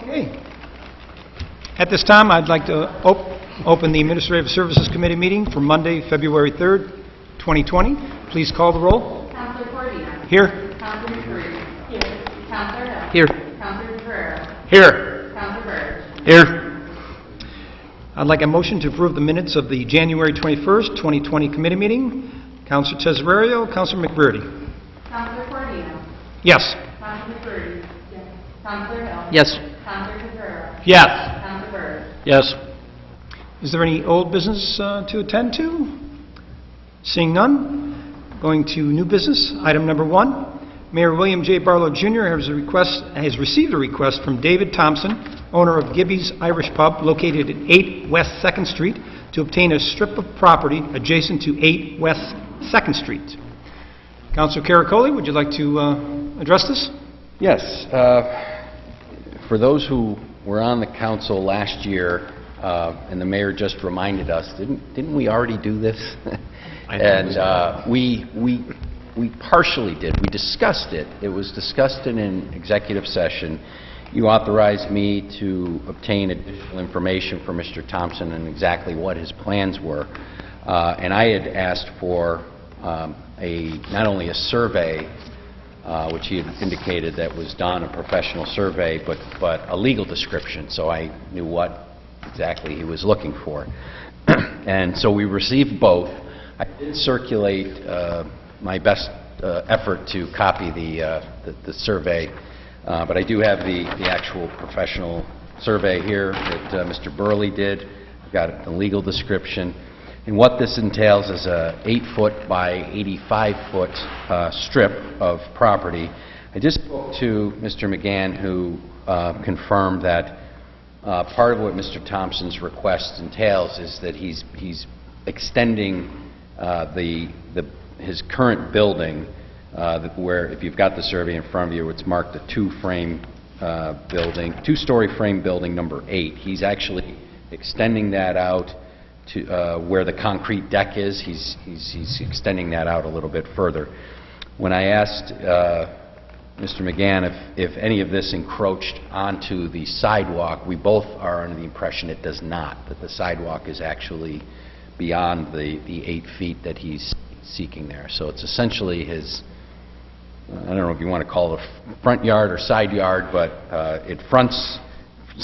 Okay. At this time, I'd like to open the Administrative Services Committee meeting for Monday, February 3rd, 2020. Please call the roll. Councilor Cordino. Here. Councilor McBroom. Here. Councilor Hill. Here. Councilor Ferrero. Here. Councilor Byrd. Here. I'd like a motion to approve the minutes of the January 21st, 2020 committee meeting. Councilor Tesorario, Councilor McBurdy. Councilor Cordino. Yes. Councilor McBroom. Yes. Councilor Hill. Yes. Councilor Ferrero. Yes. Councilor Byrd. Yes. Is there any old business to attend to? Seeing none, going to new business. Item number 1, Mayor William J. Barlow Jr. has received a request from David Thompson, owner of Gibby's Irish Pub, located at 8 West 2nd Street, to obtain a strip of property adjacent to 8 West 2nd Street. Councilor Caracoli, would you like to address this? Yes. For those who were on the council last year, and the mayor just reminded us, didn't we already do this? And we partially did. We discussed it. It was discussed in an executive session. You authorized me to obtain additional information from Mr. Thompson and exactly what his plans were. And I had asked for not only a survey, which he had indicated that was done, a professional survey, but a legal description, so I knew what exactly he was looking for. And so we received both. I did circulate my best effort to copy the survey, but I do have the actual professional survey here that Mr. Burley did. I've got the legal description. And what this entails is a 8-foot by 85-foot strip of property. I just spoke to Mr. McGann, who confirmed that part of what Mr. Thompson's request entails is that he's extending his current building, where, if you've got the survey in front of you, it's marked a two-story frame building number 8. He's actually extending that out to where the concrete deck is. He's extending that out a little bit further. When I asked Mr. McGann if any of this encroached onto the sidewalk, we both are under the impression it does not, that the sidewalk is actually beyond the 8 feet that he's seeking there. So it's essentially his, I don't know if you want to call it a front yard or side yard, but it fronts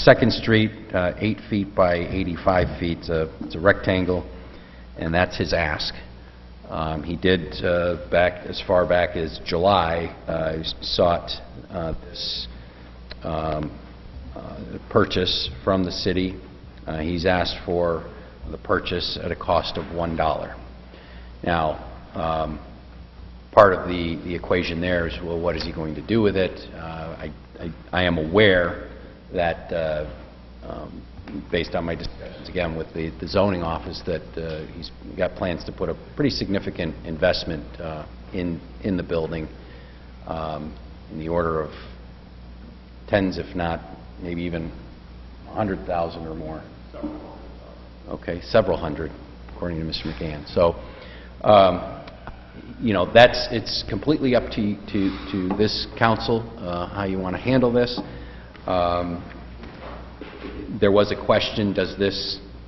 2nd Street, 8 feet by 85 feet. It's a rectangle, and that's his ask. He did, back as far back as July, sought this purchase from the city. He's asked for the purchase at a cost of $1. Now, part of the equation there is, well, what is he going to do with it? I am aware that, based on my discussions again with the zoning office, that he's got plans to put a pretty significant investment in the building, in the order of tens, if not maybe even 100,000 or more. Okay, several hundred, according to Mr. McGann. So, you know, it's completely up to this council how you want to handle this. There was a question,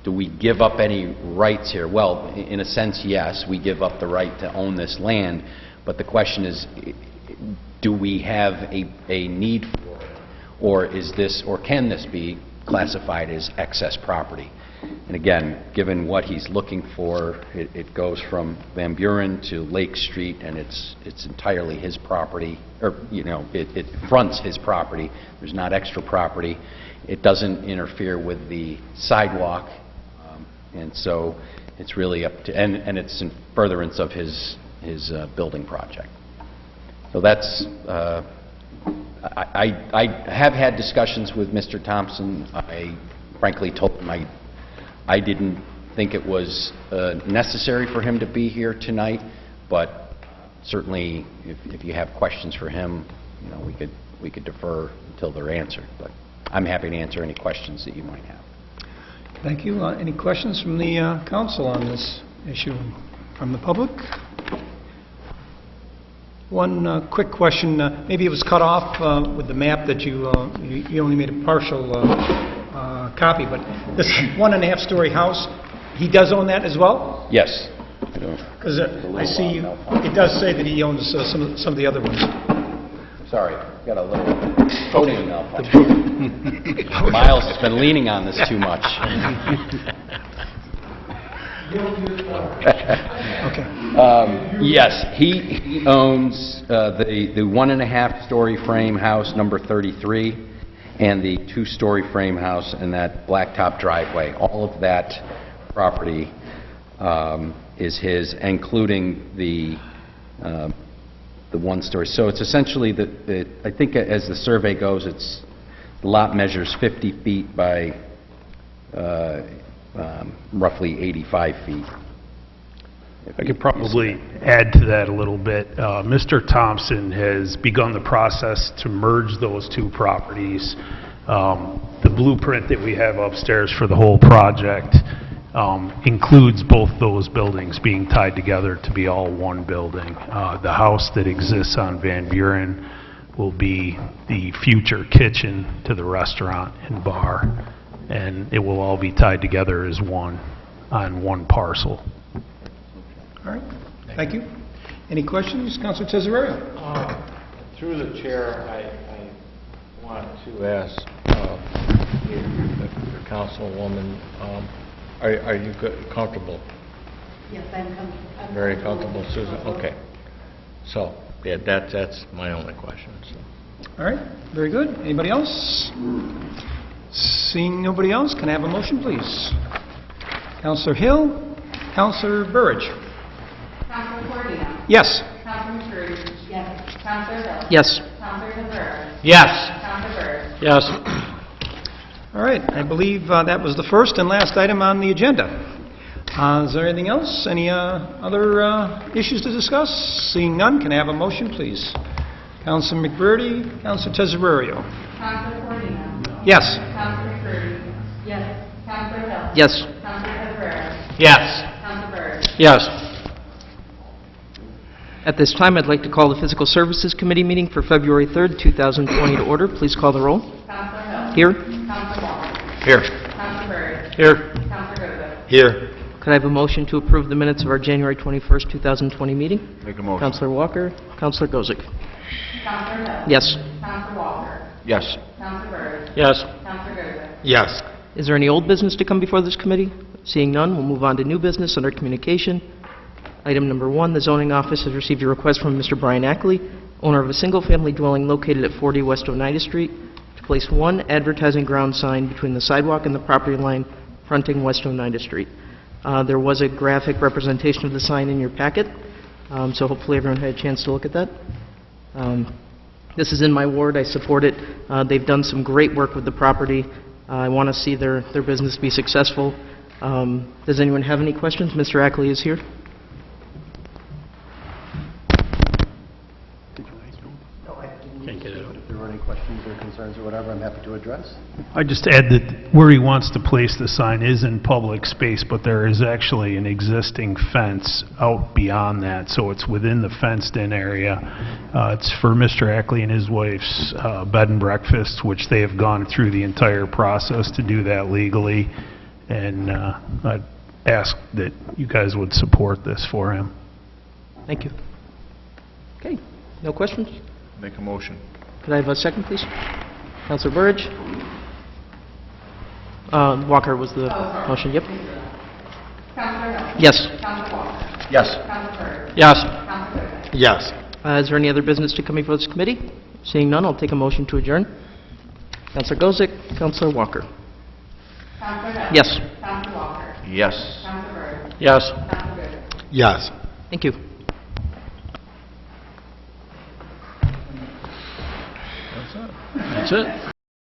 do we give up any rights here? Well, in a sense, yes, we give up the right to own this land, but the question is, do we have a need for it, or can this be classified as excess property? And again, given what he's looking for, it goes from Van Buren to Lake Street, and it's entirely his property, or, you know, it fronts his property. There's not extra property. It doesn't interfere with the sidewalk, and so it's really up to, and it's in furtherance of his building project. So that's, I have had discussions with Mr. Thompson. I frankly told him I didn't think it was necessary for him to be here tonight, but certainly if you have questions for him, you know, we could defer until they're answered. But I'm happy to answer any questions that you might have. Thank you. Any questions from the council on this issue? From the public? One quick question, maybe it was cut off with the map that you only made a partial copy, but this 1.5-story house, he does own that as well? Yes. Because I see, it does say that he owns some of the other ones. Sorry, got a little podium malfunction. Miles has been leaning on this too much. Okay. Yes, he owns the 1.5-story frame house, number 33, and the 2-story frame house and that blacktop driveway. All of that property is his, including the 1-story. So it's essentially, I think as the survey goes, the lot measures 50 feet by roughly 85 feet. I could probably add to that a little bit. Mr. Thompson has begun the process to merge those two properties. The blueprint that we have upstairs for the whole project includes both those buildings being tied together to be all one building. The house that exists on Van Buren will be the future kitchen to the restaurant and bar, and it will all be tied together as one on one parcel. All right, thank you. Any questions? Councilor Tesorerio? Through the chair, I want to ask the councilwoman, are you comfortable? Yes, I'm comfortable. Very comfortable, Susan? Okay. So, yeah, that's my only question. So. All right, very good. Anybody else? Seeing nobody else, can I have a motion, please? Councilor Hill, Councilor Burridge. Councilor Cordino? Yes. Councilor McCurdy? Yes. Councilor Hill? Yes. Councilor Rivera? Yes. Councilor Byrd? Yes. All right, I believe that was the first and last item on the agenda. Is there anything else? Any other issues to discuss? Seeing none, can I have a motion, please? Councilor McBurney, Councilor Tesorerio. Councilor Cordino? Yes. Councilor McCurdy? Yes. Councilor Hill? Yes. Councilor Rivera? Yes. Councilor Byrd? Yes. At this time, I'd like to call the Physical Services Committee meeting for February 3rd, 2020 to order. Please call the roll. Councilor Hill? Here. Councilor Walker? Here. Councilor Byrd? Here. Councilor Goza? Here. Could I have a motion to approve the minutes of our January 21st, 2020 meeting? Make a motion. Councilor Walker. Councilor Gozick. Councilor Hill? Yes. Councilor Walker? Yes. Councilor Byrd? Yes. Councilor Goza? Yes. Is there any old business to come before this committee? Seeing none, we'll move on to new business under communication. Item number 1, the zoning office has received a request from Mr. Brian Ackley, owner of a single-family dwelling located at 40 West Oneida Street, to place one advertising ground sign between the sidewalk and the property line fronting West Oneida Street. There was a graphic representation of the sign in your packet, so hopefully everyone had a chance to look at that. This is in my ward. I support it. They've done some great work with the property. I want to see their business be successful. Does anyone have any questions? Mr. Ackley is here. If there were any questions or concerns or whatever, I'm happy to address. I just add that where he wants to place the sign is in public space, but there is actually an existing fence out beyond that, so it's within the fenced-in area. It's for Mr. Ackley and his wife's bed and breakfast, which they have gone through the entire process to do that legally, and I'd ask that you guys would support this for him. Thank you. Okay, no questions? Make a motion. Could I have a second, please? Councilor Burridge? Walker was the motion, yep. Councilor Hill? Yes. Councilor Walker? Yes. Councilor Byrd? Yes. Councilor Goza? Yes. Is there any other business to come before this committee? Seeing none, I'll take a motion to adjourn. Councilor Gozick, Councilor Walker. Councilor Hill? Yes. Councilor Walker? Yes. Councilor Byrd? Yes. Councilor Goza? Yes. Thank you. That's it.